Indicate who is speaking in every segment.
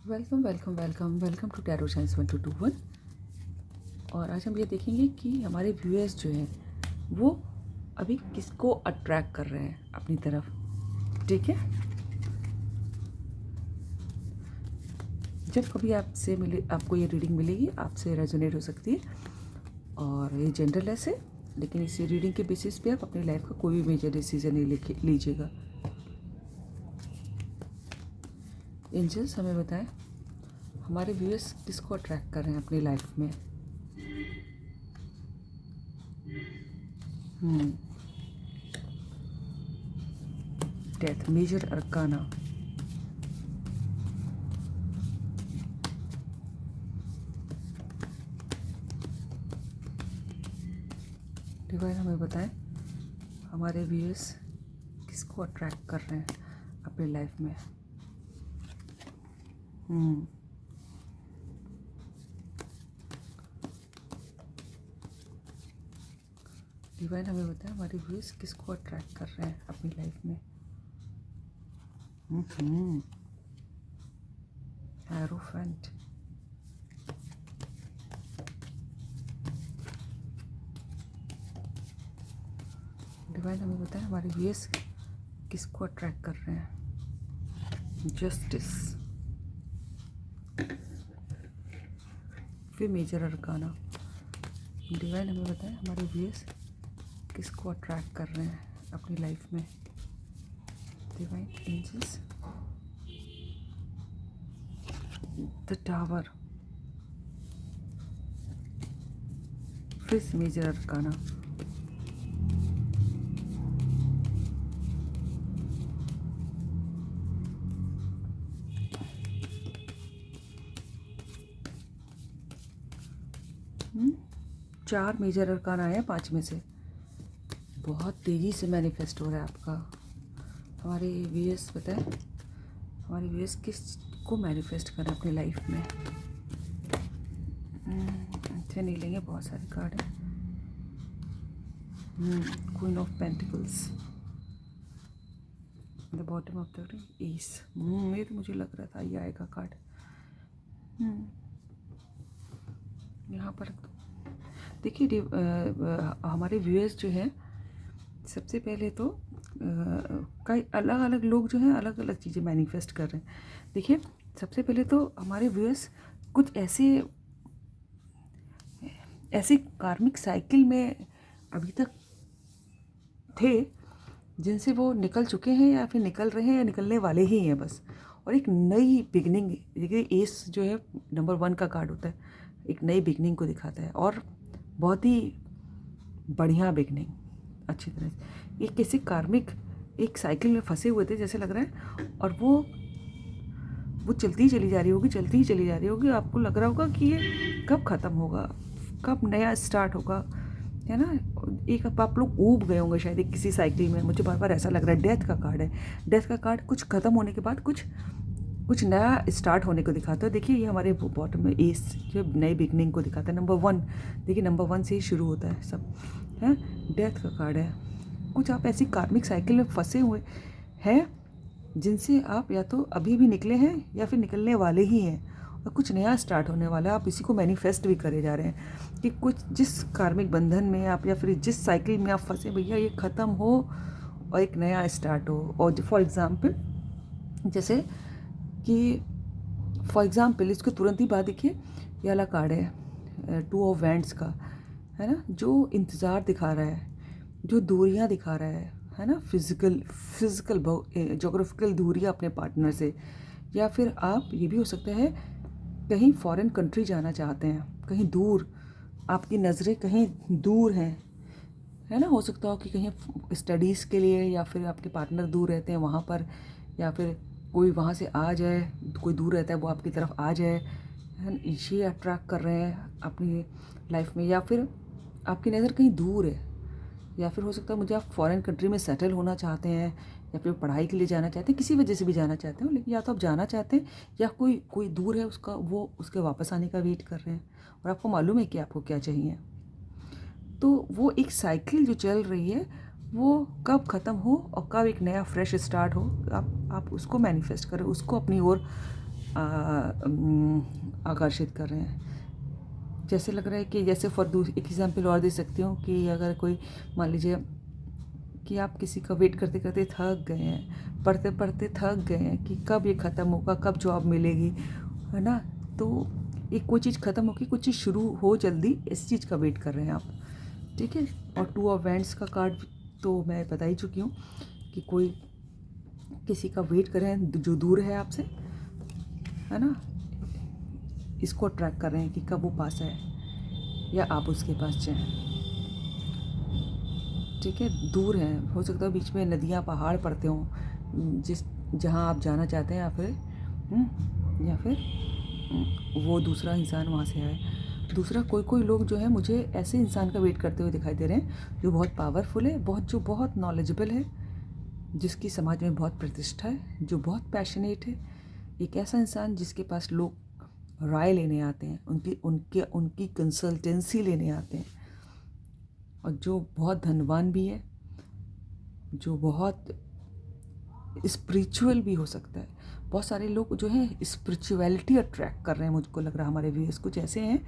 Speaker 1: Welcome welcome welcome welcome to tarot science 1221। और आज हम ये देखेंगे कि हमारे व्यूअर्स जो हैं वो अभी किसको अट्रैक्ट कर रहे हैं अपनी तरफ। ठीक है, जब कभी आपसे मिले आपको ये रीडिंग मिलेगी, आपसे रेजोनेट हो सकती है और ये जनरल है, लेकिन इसी रीडिंग के बेसिस पे आप अपनी लाइफ का कोई भी मेजर डिसीजन नहीं लीजिएगा। एंजल्स हमें बताएं हमारे व्यूअर्स किसको अट्रैक्ट कर रहे हैं अपनी लाइफ में। Death, major arcana. डिवाइन हमें बताएं हमारे व्यूअर्स किसको अट्रैक्ट कर रहे हैं अपनी लाइफ में। डिवाइन हमें बताएं हमारे व्यूअर्स किसको अट्रैक्ट कर रहे हैं अपनी लाइफ में। एरोफेंट, डिवाइन हमें बताएं हमारे व्यूअर्स किसको अट्रैक्ट कर रहे हैं। जस्टिस, फिर मेजर अरकाना। डिवाइन हमें बताएं हमारे व्यूअर्स किसको अट्रैक्ट कर रहे हैं अपनी लाइफ में। डिवाइन एंजल्स, द टावर, फिर मेजर अरकाना। चार मेजर अरकान आए हैं 5 में से। बहुत तेज़ी से मैनिफेस्ट हो रहा है आपका। हमारे व्यूअर्स बताएं हमारे व्यूअर्स किस को मैनिफेस्ट करें अपनी लाइफ में। अच्छे नहीं लेंगे, बहुत सारे कार्ड हैं। Queen of pentacles, the bottom of the ease. ये तो मुझे लग रहा था ये आएगा कार्ड। यहाँ पर देखिए हमारे व्यूअर्स जो हैं, सबसे पहले तो कई अलग अलग लोग जो हैं अलग अलग चीज़ें मैनिफेस्ट कर रहे हैं। देखिए सबसे पहले तो हमारे व्यूअर्स कुछ ऐसे कार्मिक साइकिल में अभी तक थे जिनसे वो निकल चुके हैं या फिर निकल रहे हैं या निकलने वाले ही हैं बस। और एक नई बिगनिंग, देखिए एस जो है नंबर 1 का कार्ड होता है, एक नई बिगनिंग को दिखाता है और बहुत ही बढ़िया बिगनिंग। अच्छी तरह से ये किसी कार्मिक एक साइकिल में फंसे हुए थे जैसे लग रहा है, और वो चलती ही चली जा रही होगी, चलती ही चली जा रही होगी। आपको लग रहा होगा कि ये कब ख़त्म होगा, कब नया स्टार्ट होगा, है ना। एक आप लोग ऊब गए होंगे शायद एक किसी साइकिल में। मुझे बार बार ऐसा लग रहा है। डेथ का कार्ड है। डेथ का कार्ड कुछ ख़त्म होने के बाद कुछ नया स्टार्ट होने को दिखाता है। देखिए ये हमारे बॉटम में एस जो नई बिगनिंग को दिखाता है। नंबर 1, देखिए नंबर 1 से ही शुरू होता है सब, है। डेथ का कार्ड है। कुछ आप ऐसी कार्मिक साइकिल में फंसे हुए हैं जिनसे आप या तो अभी भी निकले हैं या फिर निकलने वाले ही हैं, और कुछ नया स्टार्ट होने वाला है। आप इसी को मैनिफेस्ट भी करे जा रहे हैं कि कुछ जिस कार्मिक बंधन में आप या फिर जिस साइकिल में आप फंसे, भैया ये ख़त्म हो और एक नया स्टार्ट हो। और फॉर एग्ज़ाम्पल जैसे कि इसको तुरंत ही बाद देखिए ये वाला कार्ड है 2 ऑफ वैंड्स का, है ना, जो इंतज़ार दिखा रहा है, जो दूरियां दिखा रहा है ना, फिज़िकल जोग्राफिकल दूरियां अपने पार्टनर से। या फिर आप ये भी हो सकता है कहीं फॉरेन कंट्री जाना चाहते हैं, कहीं दूर, आपकी नज़रें कहीं दूर हैं, है ना। हो सकता हो कि कहीं स्टडीज़ के लिए, या फिर आपके पार्टनर दूर रहते हैं वहाँ पर, या फिर कोई वहाँ से आ जाए, कोई दूर रहता है वो आपकी तरफ आ जाए, ये अट्रैक्ट कर रहे हैं अपनी लाइफ में। या फिर आपकी नज़र कहीं दूर है, या फिर हो सकता है मुझे आप फॉरेन कंट्री में सेटल होना चाहते हैं, या फिर पढ़ाई के लिए जाना चाहते हैं, किसी वजह से भी जाना चाहते हो, लेकिन या तो आप जाना चाहते हैं या कोई दूर है उसका, वो उसके वापस आने का वेट कर रहे हैं, और आपको मालूम है कि आपको क्या चाहिए। तो वो एक साइकिल जो चल रही है वो कब ख़त्म हो और कब एक नया फ्रेश स्टार्ट हो, आप उसको मैनिफेस्ट करें, उसको अपनी ओर आकर्षित कर रहे हैं। जैसे लग रहा है कि जैसे एक एग्जांपल और दे सकती हूँ कि अगर कोई मान लीजिए कि आप किसी का वेट करते करते थक गए हैं, पढ़ते पढ़ते थक गए हैं कि कब ये ख़त्म होगा, कब जॉब मिलेगी, है ना। तो एक कोई चीज़ ख़त्म होगी, कुछ चीज़ शुरू हो जल्दी, इस चीज़ का वेट कर रहे हैं आप, ठीक है। और 2 ऑफ वैंड्स का कार्ड तो मैं बता ही चुकी हूँ कि कोई किसी का वेट कर रहे हैं जो दूर है आपसे, है ना। इसको ट्रैक कर रहे हैं कि कब वो पास आए या आप उसके पास जाएं, ठीक है। दूर है, हो सकता है बीच में नदियाँ पहाड़ पड़ते हों जहाँ आप जाना चाहते हैं, या फिर वो दूसरा इंसान वहाँ से आए। दूसरा कोई लोग जो है मुझे ऐसे इंसान का वेट करते हुए दिखाई दे रहे हैं जो बहुत पावरफुल है, जो बहुत नॉलेजेबल है, जिसकी समाज में बहुत प्रतिष्ठा है, जो बहुत पैशनेट है। एक ऐसा इंसान जिसके पास लोग राय लेने आते हैं, उनकी कंसल्टेंसी लेने आते हैं, और जो बहुत धनवान भी है, जो बहुत स्पिरिचुअल भी हो सकता है। बहुत सारे लोग जो हैं स्पिरिचुअलिटी अट्रैक्ट कर रहे हैं, मुझको लग रहा है हमारे व्यूअर्स कुछ ऐसे हैं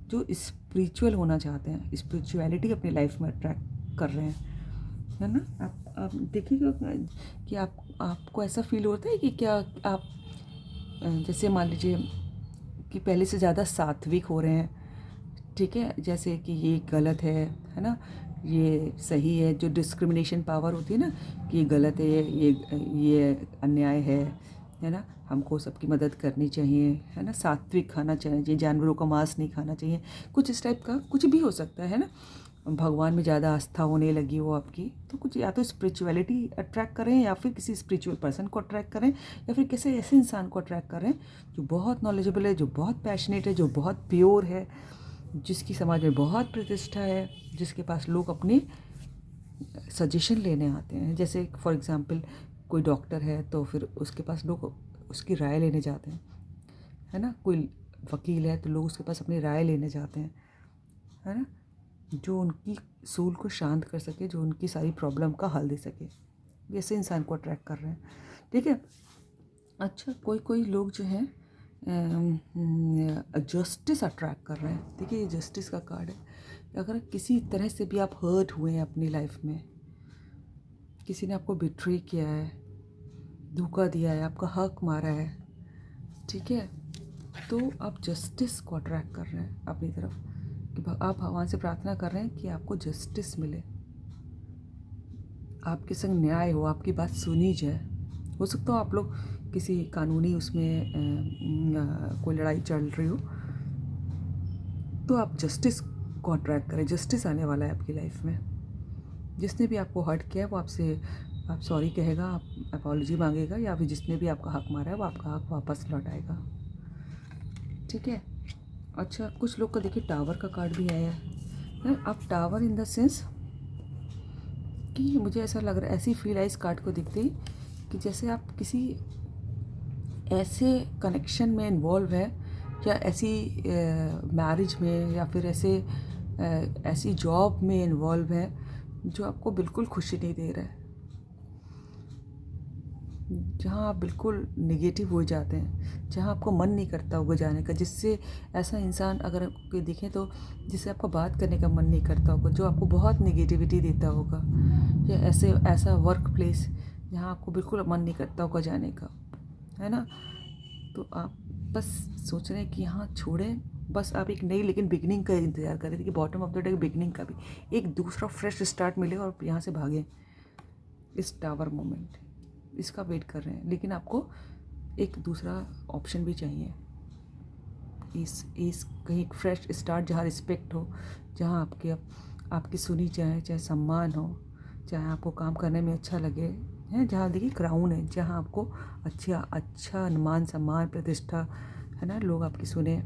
Speaker 1: जो स्पिरिचुअल होना चाहते हैं, स्पिरिचुअलिटी अपनी लाइफ में अट्रैक्ट कर रहे हैं, है ना। आप देखिएगा कि आपको ऐसा फील होता है कि क्या आप जैसे मान लीजिए कि पहले से ज़्यादा सात्विक हो रहे हैं, ठीक है। जैसे कि ये गलत है ना, ये सही है। जो डिस्क्रिमिनेशन पावर होती है ना कि ये गलत है, ये अन्याय है ना, हमको सबकी मदद करनी चाहिए, है ना, सात्विक खाना चाहिए, जानवरों का मांस नहीं खाना चाहिए, कुछ इस टाइप का कुछ भी हो सकता है ना। भगवान में ज़्यादा आस्था होने लगी हो आपकी, तो कुछ या तो स्पिरिचुअलिटी अट्रैक्ट करें, या फिर किसी स्पिरिचुअल पर्सन को अट्रैक्ट करें, या फिर किसी ऐसे इंसान को अट्रैक्ट करें जो बहुत नॉलेजेबल है, जो बहुत पैशनेट है, जो बहुत प्योर है, जिसकी समाज में बहुत प्रतिष्ठा है, जिसके पास लोग अपनी सजेशन लेने आते हैं। जैसे फॉर एग्ज़ाम्पल कोई डॉक्टर है तो फिर उसके पास लोग उसकी राय लेने जाते हैं, है ना। कोई वकील है तो लोग उसके पास अपनी राय लेने जाते हैं, है ना, जो उनकी सूल को शांत कर सके, जो उनकी सारी प्रॉब्लम का हल दे सके। ऐसे इंसान को अट्रैक्ट कर रहे हैं, ठीक है। अच्छा, कोई लोग जो हैं जस्टिस अट्रैक्ट कर रहे हैं। देखिए ये जस्टिस का कार्ड है। अगर किसी तरह से भी आप हर्ट हुए हैं अपनी लाइफ में, किसी ने आपको बिट्रे किया है, धोखा दिया है, आपका हक मारा है, ठीक है, तो आप जस्टिस को अट्रैक्ट कर रहे हैं अपनी तरफ, कि आप भगवान से प्रार्थना कर रहे हैं कि आपको जस्टिस मिले, आपके संग न्याय हो, आपकी बात सुनी जाए। हो सकता हो आप लोग किसी कानूनी उसमें कोई लड़ाई चल रही हो, तो आप जस्टिस को अट्रैक्ट करें। जस्टिस आने वाला है आपकी लाइफ में। जिसने भी आपको हर्ट किया है वो आपसे आप सॉरी कहेगा, आप अपॉलॉजी मांगेगा, या फिर जिसने भी आपका हक मारा है वो आपका हक वापस लौटाएगा, ठीक है। अच्छा, कुछ लोग का देखिए टावर का कार्ड भी आया है। अब टावर इन द सेंस कि मुझे ऐसा लग रहा है, ऐसी फील है इस कार्ड को देखते ही कि जैसे आप किसी ऐसे कनेक्शन में इन्वॉल्व है, या ऐसी मैरिज में, या फिर ऐसी जॉब में इन्वॉल्व है जो आपको बिल्कुल खुशी नहीं दे रहा है, जहाँ आप बिल्कुल नेगेटिव हो जाते हैं, जहाँ आपको मन नहीं करता होगा जाने का, जिससे ऐसा इंसान अगर कोई दिखे तो जिससे आपको बात करने का मन नहीं करता होगा, जो आपको बहुत नेगेटिविटी देता होगा, या ऐसा वर्क प्लेस जहाँ आपको बिल्कुल मन नहीं करता होगा जाने का, है ना। तो आप बस सोच रहे हैं कि यहाँ छोड़ें, बस आप एक नई लेकिन बिगनिंग का इंतज़ार कर रहे थे कि bottom of the day beginning का भी एक दूसरा फ्रेश स्टार्ट मिले और यहाँ से भागें। इस टावर मोमेंट इसका वेट कर रहे हैं, लेकिन आपको एक दूसरा ऑप्शन भी चाहिए। इस कहीं एक फ्रेश स्टार्ट, जहाँ रिस्पेक्ट हो, जहाँ आपकी सुनी जाए, चाहे सम्मान हो, चाहे आपको काम करने में अच्छा लगे, है, जहाँ देखिए क्राउन है, जहाँ आपको अच्छा मान सम्मान प्रतिष्ठा, है ना, लोग आपकी सुने,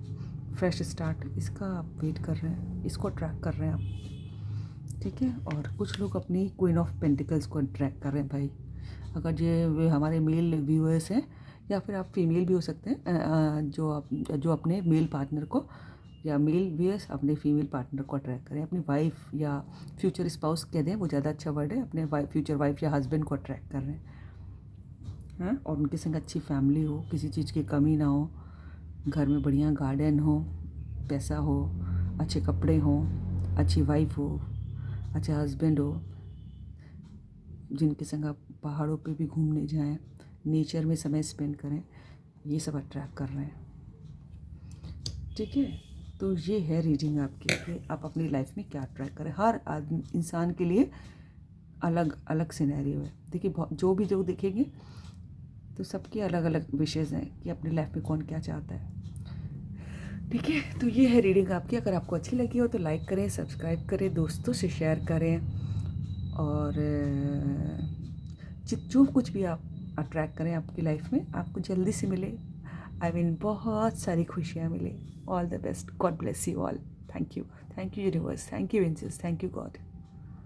Speaker 1: फ्रेश स्टार्ट, इसका आप वेट कर रहे हैं, इसको ट्रैक कर रहे हैं आप, ठीक है। और कुछ लोग अपनी क्वीन ऑफ पेंटिकल्स को ट्रैक कर रहे हैं भाई। अगर ये हमारे मेल व्यूअर्स हैं, या फिर आप फीमेल भी हो सकते हैं, जो अपने मेल पार्टनर को, या मेल व्यूअर्स अपने फीमेल पार्टनर को अट्रैक्ट करें, अपनी वाइफ या फ्यूचर स्पाउस कह दें, वो ज़्यादा अच्छा वर्ड है, अपने फ्यूचर वाइफ या हस्बैंड को अट्रैक्ट कर रहे हैं, हैं, और उनके संग अच्छी फैमिली हो, किसी चीज़ की कमी ना हो, घर में बढ़िया गार्डन हो, पैसा हो, अच्छे कपड़े हों, अच्छी वाइफ हो, अच्छा हस्बैंड हो, जिनके संग आप पहाड़ों पे भी घूमने जाएं, नेचर में समय स्पेंड करें, ये सब अट्रैक्ट कर रहे हैं। ठीक है, तो ये है रीडिंग आपकी कि आप अपनी लाइफ में क्या अट्रैक्ट करें। हर आदमी इंसान के लिए अलग अलग सिनेरियो है। देखिए जो भी देखेंगे तो सबके अलग अलग विशेज़ हैं कि अपनी लाइफ में कौन क्या चाहता है। ठीक है, तो ये है रीडिंग आपकी। अगर आपको अच्छी लगी हो तो लाइक करें, सब्सक्राइब करें, दोस्तों से शेयर करें, और जो कुछ भी आप अट्रैक्ट करें आपकी लाइफ में आपको जल्दी से मिले। आई मीन बहुत सारी खुशियाँ मिले। All the best, God bless you all. Thank you universe, thank you angels, thank you God.